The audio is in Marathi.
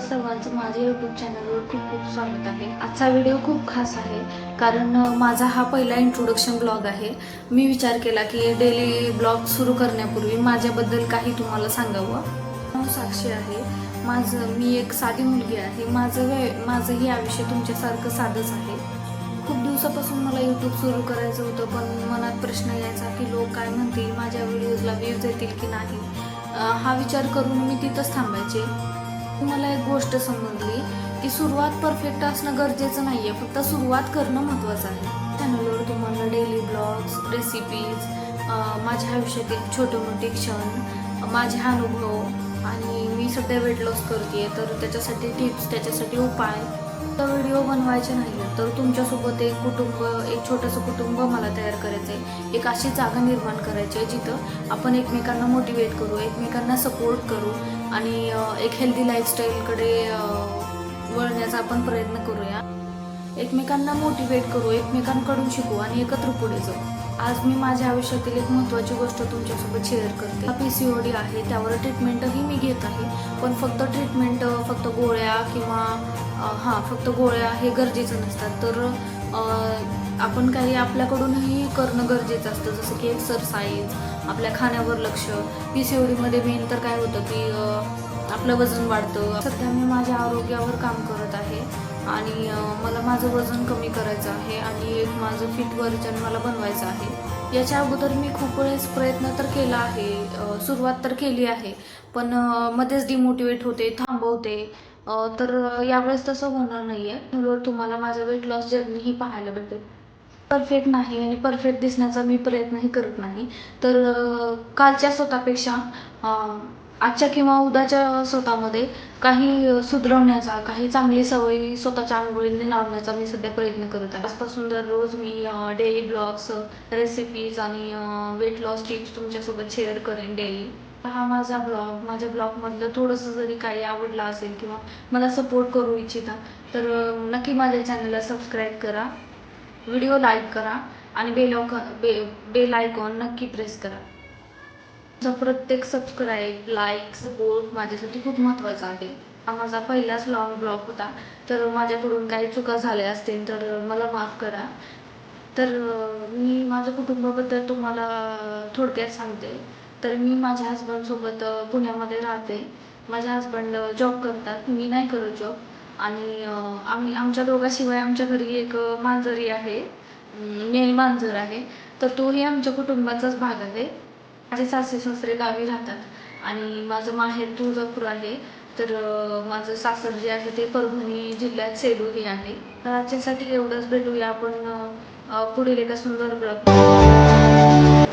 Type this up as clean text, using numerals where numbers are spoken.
सर्वांचं माझ्या यूट्यूब चॅनलवर खूप खूप स्वागत आहे. आजचा व्हिडिओ खूप खास आहे कारण माझा हा पहिला इंट्रोडक्शन ब्लॉग आहे. मी विचार केला की डेली ब्लॉग सुरू करण्यापूर्वी माझ्याबद्दल काही तुम्हाला सांगावं. नाव साक्षी आहे. मी एक साधी मुलगी आहे. माझंही आयुष्य तुमच्यासारखं साधंच आहे. खूप दिवसापासून मला यूट्यूब सुरू करायचं होतं, पण मनात प्रश्न यायचा की लोक काय म्हणतील, माझ्या व्हिडिओजला व्ह्यूज येतील की नाही. हा विचार करून मी तिथंच थांबायचे. मला एक गोष्ट समजली की सुरुवात परफेक्ट असणं गरजेचं नाहीये, फक्त सुरुवात करणं महत्त्वाचं आहे. चॅनलवर तुम्हाला डेली ब्लॉग्स, रेसिपीज, माझ्या आयुष्यातील छोटे मोठे क्षण, माझे अनुभव आणि मी सध्या वेट लॉस करते तर त्याच्यासाठी टिप्स, त्याच्यासाठी उपाय तर व्हिडिओ बनवायचे नाही तर तुमच्यासोबत एक छोटंसं कुटुंब मला तयार करायचं आहे. एक अशी जागा निर्माण करायची आहे जिथं आपण एकमेकांना मोटिवेट करू, एकमेकांना सपोर्ट करू आणि एक हेल्दी लाईफस्टाईलकडे वळण्याचा आपण प्रयत्न करूया. एकमेकांना मोटिवेट करू, एकमेकांकडून शिकू आणि एकत्र पुढे जाऊ. आज मी माझ्या आयुष्यातील एक महत्त्वाची गोष्ट तुमच्यासोबत शेअर करते. PCOD आहे, त्यावर ट्रीटमेंटही मी घेत आहे, पण फक्त ट्रीटमेंट फक्त गोळ्या किंवा फक्त गोळ्या हे गरजेचं नसतात, तर आपण काही आपल्याकडूनही करणं गरजेचं असतं, जसं की एक्सरसाइज, आपल्या खाण्यावर लक्ष. PCODमध्ये मेन तर काय होतं की आपलं वजन वाढतं. सध्या मी माझ्या आरोग्यावर काम करत आहे आणि मला माझं वजन कमी करायचं आहे आणि एक माझं फिट व्हर्जन मला बनवायचं आहे. याच्या अगोदर मी खूप वेळेस प्रयत्न तर केला आहे, सुरुवात तर केली आहे, पण मध्येच डिमोटिवेट होते, थांबवते. तर यावेळेस तसं होणार नाही आहे. तुम्हाला माझं वेट लॉस जर्नीही पाहायला भेटेल. परफेक्ट नाही आणि परफेक्ट दिसण्याचा मी प्रयत्नही करत नाही, तर कालच्या स्वतःपेक्षा आजच्या किंवा उद्याच्या स्वतःमध्ये काही सुधरवण्याचा, काही चांगली सवयी स्वतःच्या अंगवळणी लावण्याचा मी सध्या प्रयत्न करत आहे. आजपासून दररोज मी डेली ब्लॉग्स, रेसिपीज आणि वेट लॉस टिप्स तुमच्यासोबत शेअर करेन डेली. हा माझा ब्लॉग, माझ्या ब्लॉगमधलं थोडंसं जरी काही आवडलं असेल किंवा मला सपोर्ट करू इच्छिता तर नक्की माझ्या चॅनलला सबस्क्राईब करा, व्हिडिओ लाईक करा आणि बेल आयकॉन नक्की प्रेस करा. प्रत्येक सबस्क्राईब, लाईक, सपोर्ट माझ्यासाठी खूप महत्त्वाचा आहे. हा माझा पहिलाच लॉंग ब्लॉग होता, तर माझ्याकडून काही चुका झाल्या असतील तर मला माफ करा. तर मी माझ्या कुटुंबाबद्दल तुम्हाला थोडक्यात सांगते. तर मी माझ्या हस्बंडसोबत पुण्यामध्ये राहते. माझे हस्बंड जॉब करतात, मी नाही करत जॉब. आणि आमच्या दोघांशिवाय आमच्या घरी एक मांजरी आहे, मेल मांजर आहे, तर तोही आमच्या कुटुंबाचाच भाग आहे. माझे सासरे सासरे गावी राहतात आणि माझं माहेर तुळजापूर आहे. तर माझं सासर जे आहे ते परभणी जिल्ह्यात सेलू हे आहे. तर आजच्यासाठी एवढंच. भेटूया आपण पुढील एका सुंदर ब्लॉग.